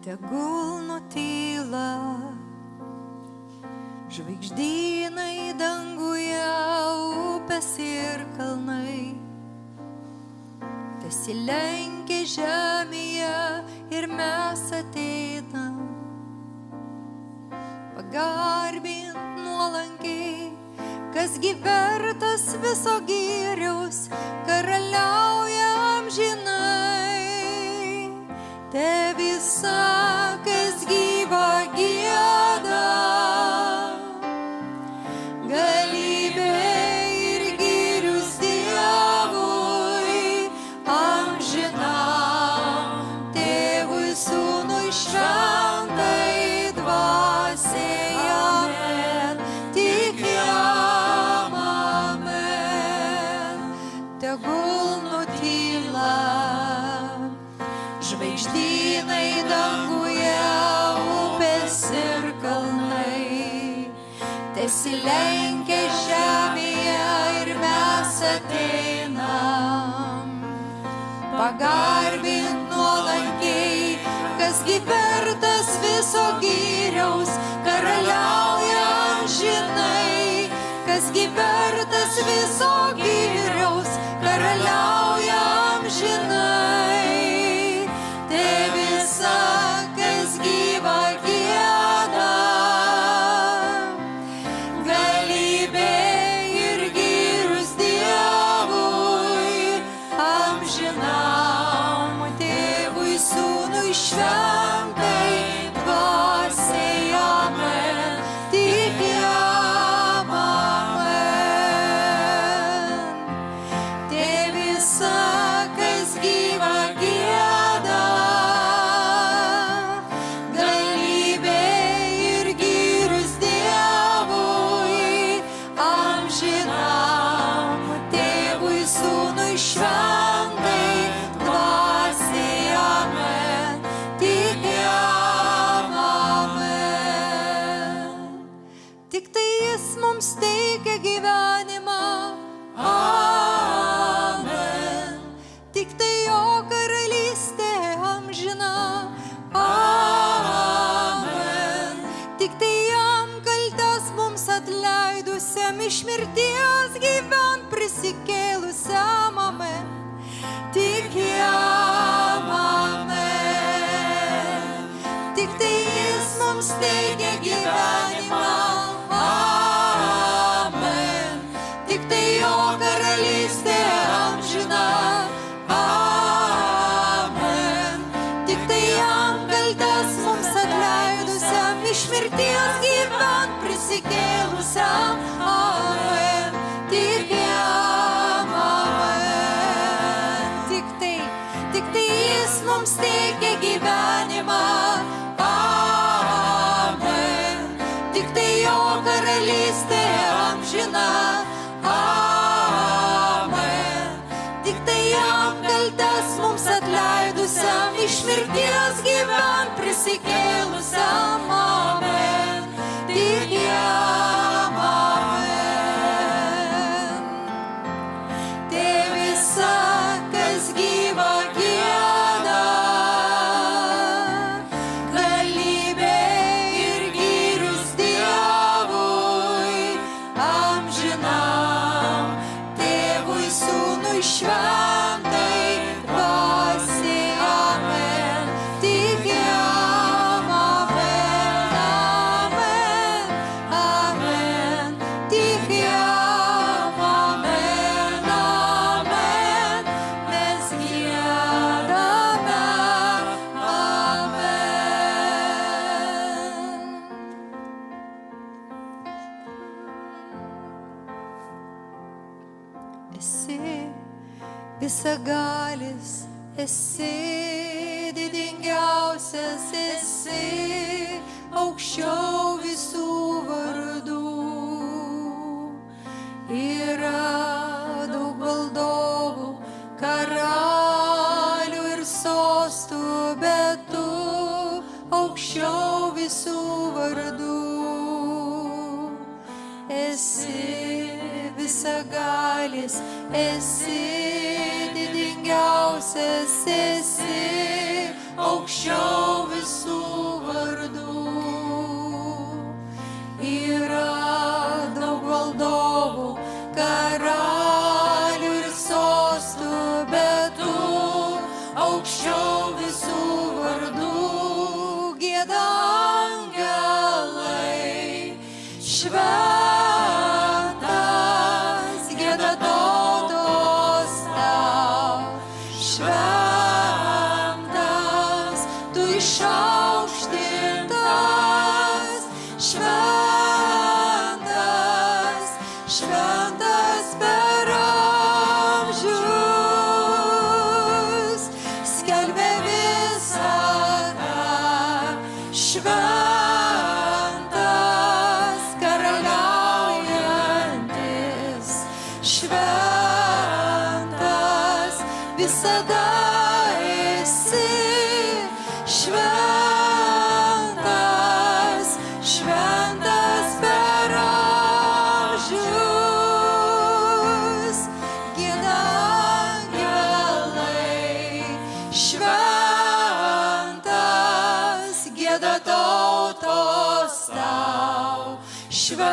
tegul nutyla žvaigždynai danguje, upės ir kalnai, tesilenkia žemėje ir mes ateinam pagarbint nuolankiai, kas gi vertas viso gyriaus, karaliauja amžinai. Te visa, kas gyva gieda, galybė ir gyrius Dievui amžinam, Tėvui, Sūnui, Šventai Dvasiai, amen, tik jam amen. Tegul nutyla žvaigždynai danguje, upės ir kalnai, tesilenkia žemėje ir mes ateinam pagarbint nuolankiai, kas gi vertas viso gyriaus, karaliauja amžinai, kas gi vertas viso gyriaus, karaliauja amžinai. Te visa, kas gyva gieda, galybė ir gyrius Dievui amžinam, Tėvui, Sūnui, Šventai Dvasiai, amen, tik jam amen. Te visa, kas gyva gieda, Šventai Dvasiai, amen, tik jam amen. Tik tai jis mums teikia gyvenimą, amen. Tik tai jo karalystė amžina, amen. Tik tai jam kaltes mums atleidusiam, iš mirties gyvent prisikėlusiam, amen, tik jam amen. Tik tai jis mums teikia gyvenimą, amen. Tik tai jo karalystė amžina, amen. Tik tai jam kaltes mums atleidusiam, iš mirties gyvent prisikėlusiam, amen, tik jam amen. Tik tai jis mums teikia gyvenimą, amen. Tik tai jo karalystė amžina, amen. Tik tai jam kaltes mums atleidusiam, iš mirties gyvent prisikėlusiam, amen, tik jam amen. Te visa, kas gyva gieda, galybė ir gyrius Dievui amžinam, Tėvui, Sūnui, Šventai Dvasiai, amen, tik jam amen, amen, amen, tik jam amen, amen, mes giedame, amen. Esi visagalis, esi didingiausias, esi aukščiau visų vardų. Yra daug valdovų, karalių ir sostų, bet tu aukščiau visų vardų. Esi visagalis, esi didingiausias, esi aukščiau visų gieda angelai, šventas gieda tautos tau, šventas tu išaukštintas, šventas, šventas per amžius, skelbia visata, šventas karaliaujantis, šventas visada esi, šventas, šventas per amžius, gieda angelai, šventas gieda tautos tau, šventas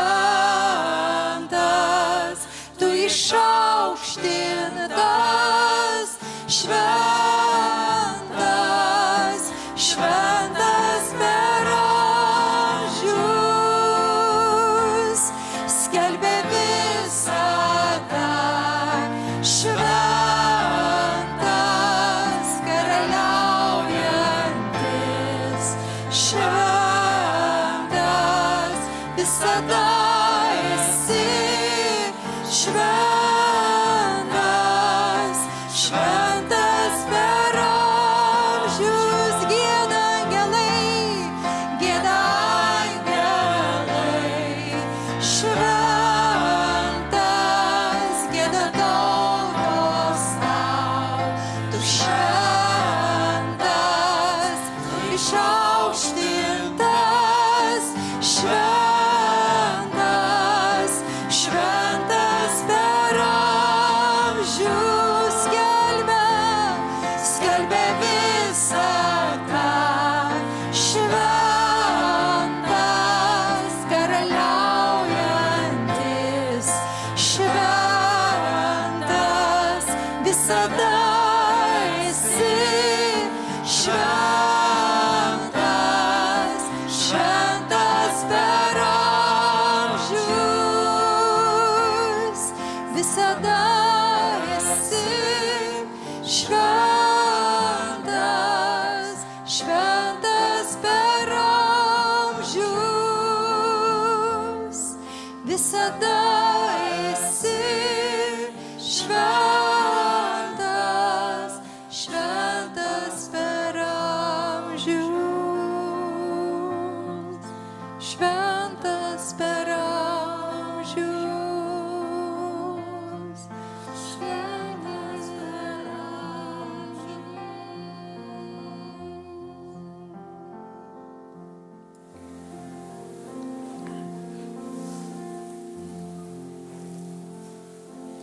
tu išaukštintas, šventas, šventas.